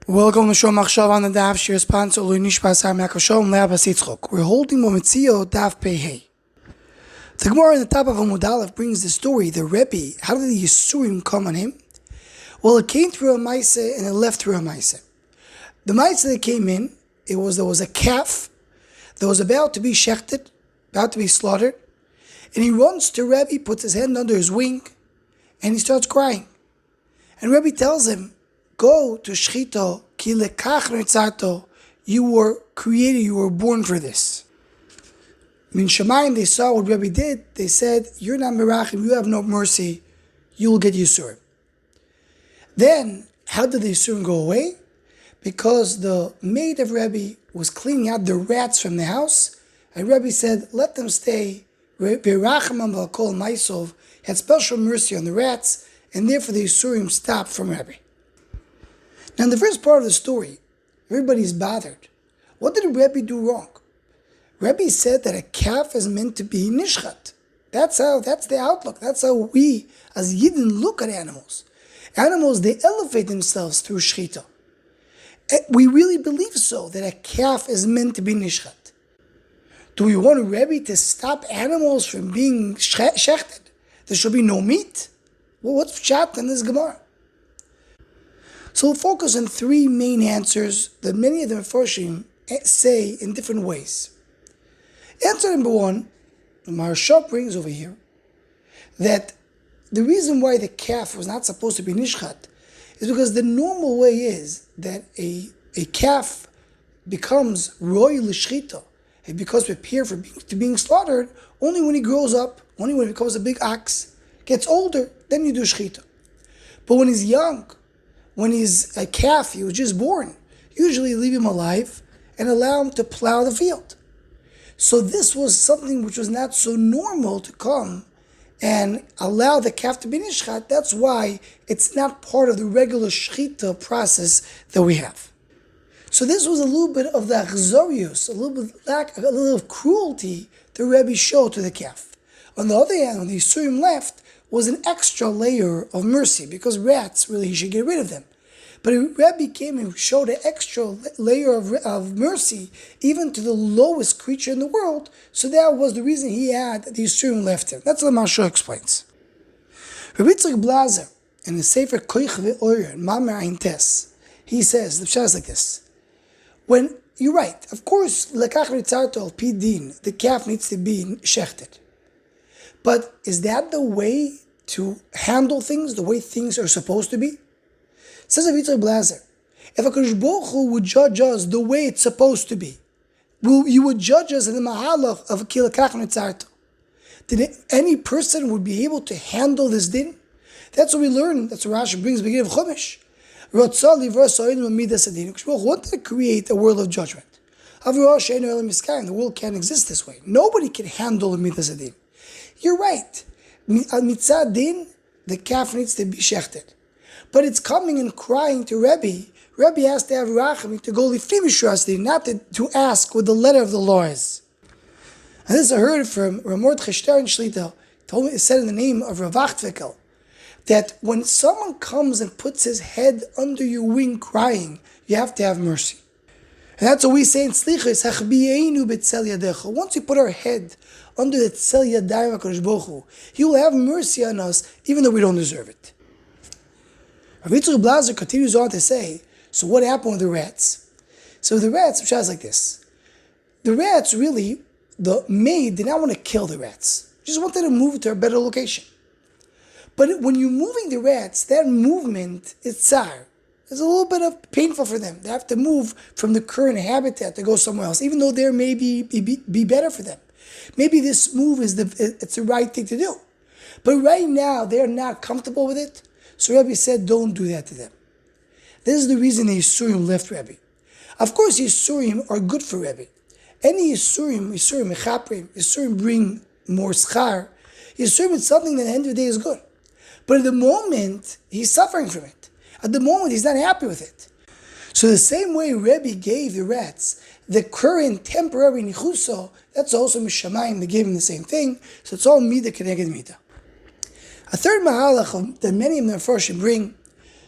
Welcome to Shom Machshav on the Daf Shir sponsor Nishpas HaMakashom Le'Abbas Yitzchok. We're holding Metzia Daf Pei. The Gemara on the top of Amud Aleph brings the story. The Rebbi, how did the Yisurim come on him? Well, it came through a Maisa and it left through a Maisa. The Maisa that came in, there was a calf that was about to be shechted, about to be slaughtered, and he runs to Rebbi, puts his hand under his wing, and he starts crying. And Rebbi tells him, "Go to Shchito, ki lekach nitzato. You were created, you were born for this." Min Shemayim, they saw what Rebbi did. They said, "You're not merachim, you have no mercy, you will get Yisurim." Then, how did the Yisurim go away? Because the maid of Rebbi was cleaning out the rats from the house, and Rebbi said, "Let them stay." Berachim v'akol ma'isov had special mercy on the rats, and therefore the Yisurim stopped from Rebbi. Now, in the first part of the story, everybody's bothered. What did Rebbi do wrong? Rebbi said that a calf is meant to be nishchat. That's the outlook. That's how we, as Yidden, look at animals. Animals, they elevate themselves through shchita. We really believe so, that a calf is meant to be nishchat. Do we want Rebbi to stop animals from being shechted? There should be no meat? Well, what's pshat in this Gemara? So we'll focus on three main answers that many of the Mefarshim say in different ways. Answer number one, the Maharsha brings over here, that the reason why the calf was not supposed to be nishchat is because the normal way is that a calf becomes roy l'shchita. It becomes prepared for being slaughtered only when he grows up, only when he becomes a big ox, gets older, then you do shchita. But when he's young, when he's a calf, he was just born, usually leave him alive and allow him to plow the field. So this was something which was not so normal to come and allow the calf to be nishchat. That's why it's not part of the regular shchita process that we have. So this was a little bit of the achzorius, a little of cruelty the Rebbe showed to the calf. On the other hand, when the Yisurim left, was an extra layer of mercy, because rats, really, he should get rid of them. But Rebbe came and showed an extra layer of mercy, even to the lowest creature in the world, so that was the reason he had the Yisurim left him. That's what the Maharsha explains. Rebbi Blazer, in the Sefer Koich Ve'Oyer, Mamer Ein Tes, he says, the pshat is like this. When, you're right, of course, lekach ritzarto al pi din, the calf needs to be shechted. But is that the way to handle things, the way things are supposed to be? Says Rebbi Blazer, if a Kadosh Baruch Hu would judge us the way it's supposed to be, you would judge us in the mahalach of ki lekach ritzarto. Did any person would be able to handle this din? That's what we learn. That's what Rashi brings at the beginning of Chumash. Kadosh Baruch Hu wanted to create a world of judgment. The world can't exist this way. Nobody can handle the midas adin. You're right. Mitzad din, the calf needs to be shechted. But it's coming and crying to Rebbe. Rebbe has to have rachamim to go lifnim mishras din, not to ask what the letter of the law is. And this I heard from Ramord Cheshter and Shlita. It said in the name of Rav Achtvekel, that when someone comes and puts his head under your wing crying, you have to have mercy. And that's what we say in Slichos, Hachbiyeinu b'tzel yadecha. Once we put our head under the tzel yadayim of Kadosh Baruch Hu, He will have mercy on us, even though we don't deserve it. Rebbi Blazer continues on to say, so what happened with the rats? So the rats, the pshat is like this. The rats really, the maid did not want to kill the rats. Just wanted to move to a better location. But when you're moving the rats, that movement is tsar. It's a little bit of painful for them. They have to move from the current habitat to go somewhere else, even though there may be better for them. Maybe this move it's the right thing to do. But right now, they're not comfortable with it. So Rebbe said, don't do that to them. This is the reason the Yisurim left Rebbe. Of course, Yisurim are good for Rebbe. Any Yisurim mechaprim, Yisurim bring more schar. Yisurim is something that at the end of the day is good. But at the moment, he's suffering from it. At the moment, he's not happy with it. So the same way Rebbe gave the rats the current temporary nichuso, that's also Mishamayim, they gave him the same thing. So it's all Mida Keneged Mida. A third mahalach that many of the Mefarshim bring,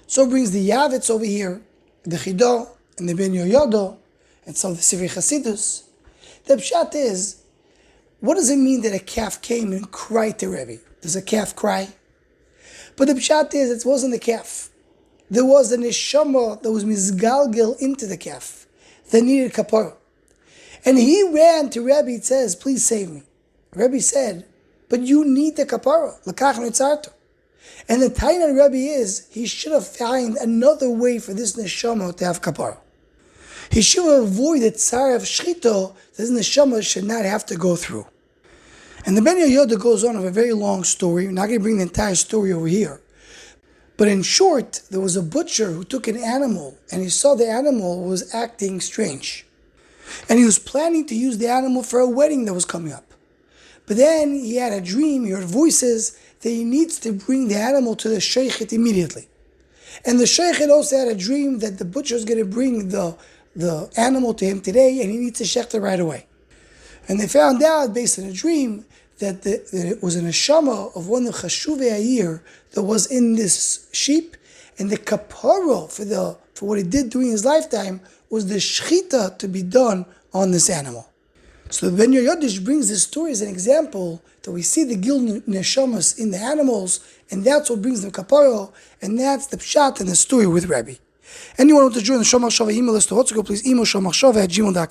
so brings the Yavitz over here, the Chidah and the Ben Yoyado and some of the Sivri Chasidus. The pshat is, what does it mean that a calf came and cried to Rebbi? Does a calf cry? But the pshat is, it wasn't the calf. There was a neshama that was mizgalgel into the calf that needed kapara. And he ran to Rebbi, it says, please save me. Rebbi said, but you need the kapara. L'kach nitzarto. And the taina of Rebbi is, he should have found another way for this neshama to have kapara. He should have avoided tzar of shchito that this neshama should not have to go through. And the Ben Yehoyada goes on of a very long story. We're not going to bring the entire story over here. But in short, there was a butcher who took an animal and he saw the animal was acting strange. And he was planning to use the animal for a wedding that was coming up. But then he had a dream, he heard voices that he needs to bring the animal to the sheikhet immediately. And the sheikhet also had a dream that the butcher is going to bring the animal to him today and he needs to shechter right away. And they found out, based on a dream, that it was a neshama of one of the chashuvei ha'ir that was in this sheep, and the kapara for what he did during his lifetime was the shchita to be done on this animal. So the Ben Yehoyada brings this story as an example that we see the gil neshamas in the animals, and that's what brings them kapara, and that's the pshat in the story with Rebbi. Anyone want to join the Shomach Shava email list to Hotzugo, please email shomachshava@gmail.com.